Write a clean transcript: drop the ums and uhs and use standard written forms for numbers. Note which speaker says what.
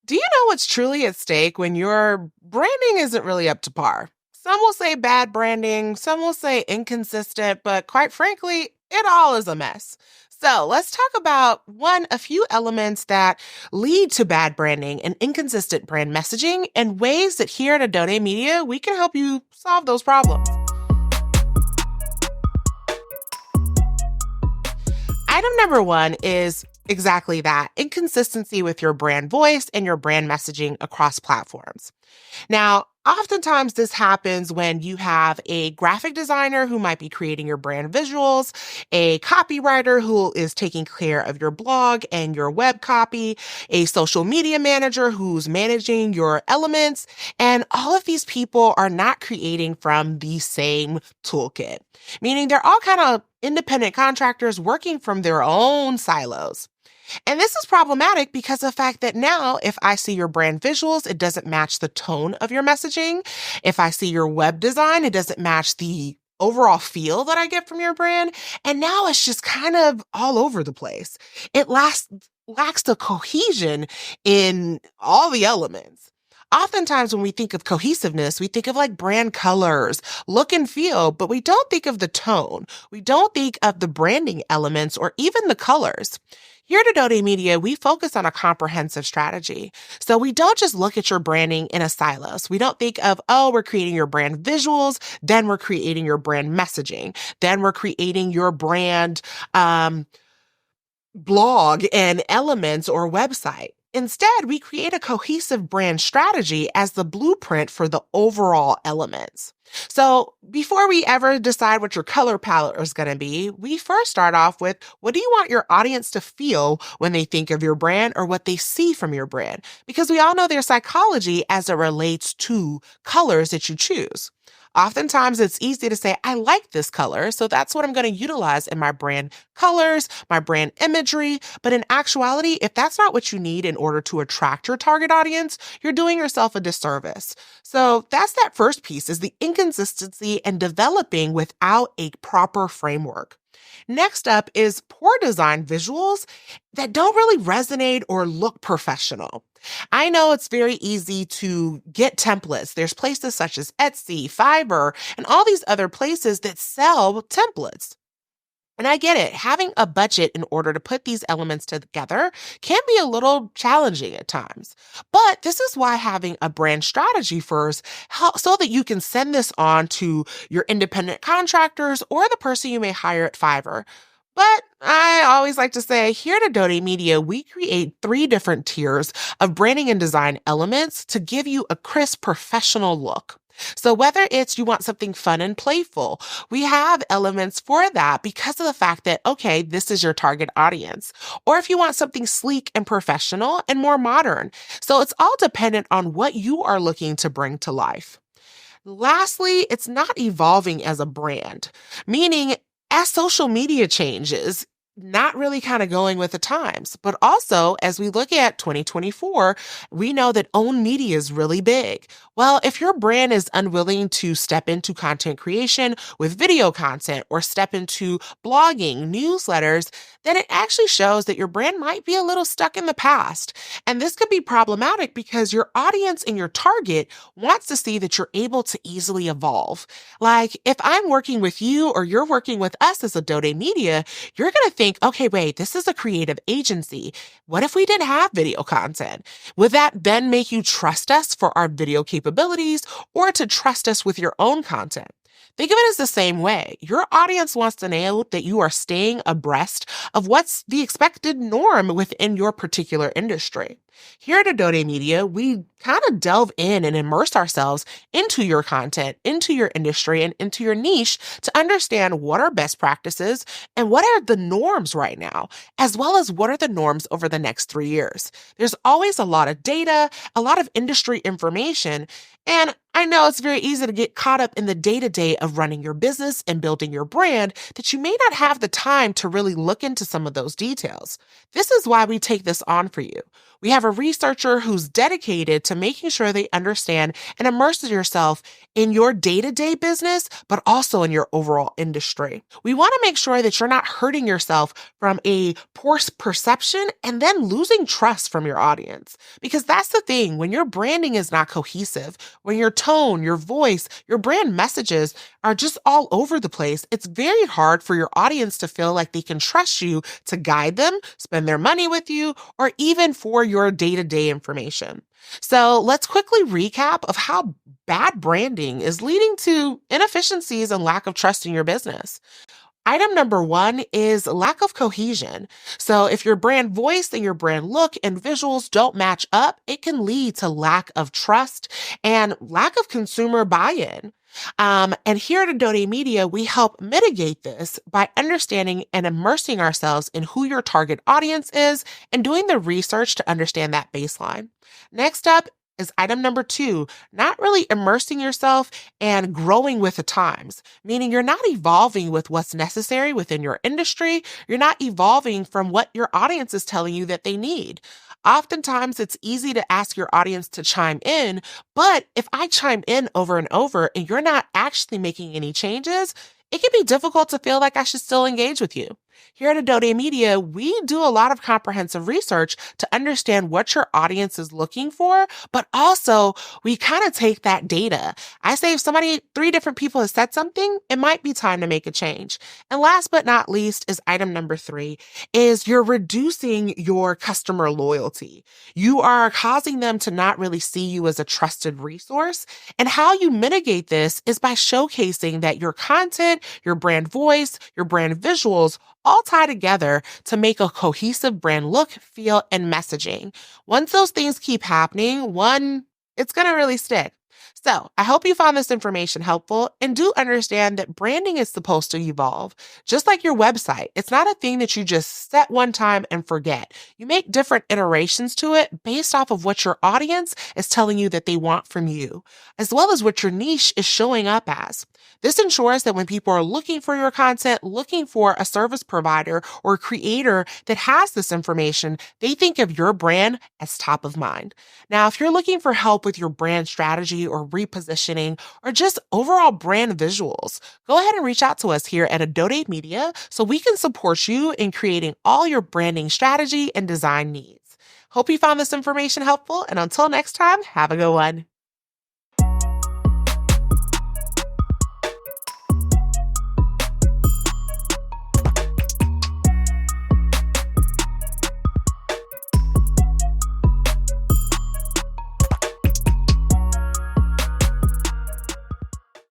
Speaker 1: Do you know what's truly at stake when your branding isn't really up to par? Some will say bad branding, some will say inconsistent, but quite frankly, it all is a mess. So let's talk about a few elements that lead to bad branding and inconsistent brand messaging and ways that here at Adode Media, we can help you solve those problems. Item number one is exactly that inconsistency with your brand voice and your brand messaging across platforms. Now, oftentimes this happens when you have a graphic designer who might be creating your brand visuals, a copywriter who is taking care of your blog and your web copy, a social media manager who's managing your elements, and all of these people are not creating from the same toolkit, meaning they're all kind of independent contractors working from their own silos. And this is problematic because of the fact that now, if I see your brand visuals, it doesn't match the tone of your messaging. If I see your web design, it doesn't match the overall feel that I get from your brand. And now it's just kind of all over the place. It lacks the cohesion in all the elements. Oftentimes, when we think of cohesiveness, we think of like brand colors, look and feel, but we don't think of the tone. We don't think of the branding elements or even the colors. Here at Adode Media, we focus on a comprehensive strategy. So we don't just look at your branding in a silos. We don't think of, oh, we're creating your brand visuals, then we're creating your brand messaging, then we're creating your brand blog and elements or website. Instead, we create a cohesive brand strategy as the blueprint for the overall elements. So before we ever decide what your color palette is going to be, we first start off with what do you want your audience to feel when they think of your brand or what they see from your brand? Because we all know their psychology as it relates to colors that you choose. Oftentimes, it's easy to say, I like this color, so that's what I'm going to utilize in my brand colors, my brand imagery. But in actuality, if that's not what you need in order to attract your target audience, you're doing yourself a disservice. So that's that first piece is the inconsistency and developing without a proper framework. Next up is poor design visuals that don't really resonate or look professional. I know it's very easy to get templates. There's places such as Etsy, Fiverr, and all these other places that sell templates. And I get it. Having a budget in order to put these elements together can be a little challenging at times. But this is why having a brand strategy first so that you can send this on to your independent contractors or the person you may hire at Fiverr. But I always like to say here at Adode Media, we create 3 different tiers of branding and design elements to give you a crisp professional look. So whether it's you want something fun and playful, we have elements for that because of the fact that, okay, this is your target audience. Or if you want something sleek and professional and more modern. So it's all dependent on what you are looking to bring to life. Lastly, it's not evolving as a brand, meaning as social media changes, not really kind of going with the times. But also, as we look at 2024, we know that owned media is really big. Well, if your brand is unwilling to step into content creation with video content or step into blogging, newsletters, then it actually shows that your brand might be a little stuck in the past. And this could be problematic because your audience and your target wants to see that you're able to easily evolve. Like if I'm working with you or you're working with us as Adode Media, you're going to think, okay, wait, this is a creative agency. What if we didn't have video content? Would that then make you trust us for our video capabilities or to trust us with your own content? Think of it as the same way. Your audience wants to know that you are staying abreast of what's the expected norm within your particular industry. Here at Adode Media, we kind of delve in and immerse ourselves into your content, into your industry, and into your niche to understand what are best practices and what are the norms right now, as well as what are the norms over the next 3 years. There's always a lot of data, a lot of industry information, and I know it's very easy to get caught up in the day-to-day of running your business and building your brand that you may not have the time to really look into some of those details. This is why we take this on for you. We have a researcher who's dedicated to making sure they understand and immerse yourself in your day-to-day business, but also in your overall industry. We want to make sure that you're not hurting yourself from a poor perception and then losing trust from your audience. Because that's the thing, when your branding is not cohesive, when your tone, your voice, your brand messages are just all over the place, it's very hard for your audience to feel like they can trust you to guide them, spend their money with you, or even for your day-to-day information. So let's quickly recap of how bad branding is leading to inefficiencies and lack of trust in your business. Item number one is lack of cohesion. So if your brand voice and your brand look and visuals don't match up, it can lead to lack of trust and lack of consumer buy-in. And here at Adode Media, we help mitigate this by understanding and immersing ourselves in who your target audience is and doing the research to understand that baseline. Next up is item number two, not really immersing yourself and growing with the times, meaning you're not evolving with what's necessary within your industry. You're not evolving from what your audience is telling you that they need. Oftentimes, it's easy to ask your audience to chime in, but if I chime in over and over and you're not actually making any changes, it can be difficult to feel like I should still engage with you. Here at Adode Media, we do a lot of comprehensive research to understand what your audience is looking for, but also we kind of take that data. I say if three different people have said something, it might be time to make a change. And last but not least is item number three, is you're reducing your customer loyalty. You are causing them to not really see you as a trusted resource. And how you mitigate this is by showcasing that your content, your brand voice, your brand visuals all tie together to make a cohesive brand look, feel, and messaging. Once those things keep happening, it's going to really stick. So I hope you found this information helpful and do understand that branding is supposed to evolve. Just like your website, it's not a thing that you just set one time and forget. You make different iterations to it based off of what your audience is telling you that they want from you, as well as what your niche is showing up as. This ensures that when people are looking for your content, looking for a service provider or creator that has this information, they think of your brand as top of mind. Now, if you're looking for help with your brand strategy or repositioning or just overall brand visuals, go ahead and reach out to us here at Adode Media so we can support you in creating all your branding strategy and design needs. Hope you found this information helpful, and until next time, have a good one.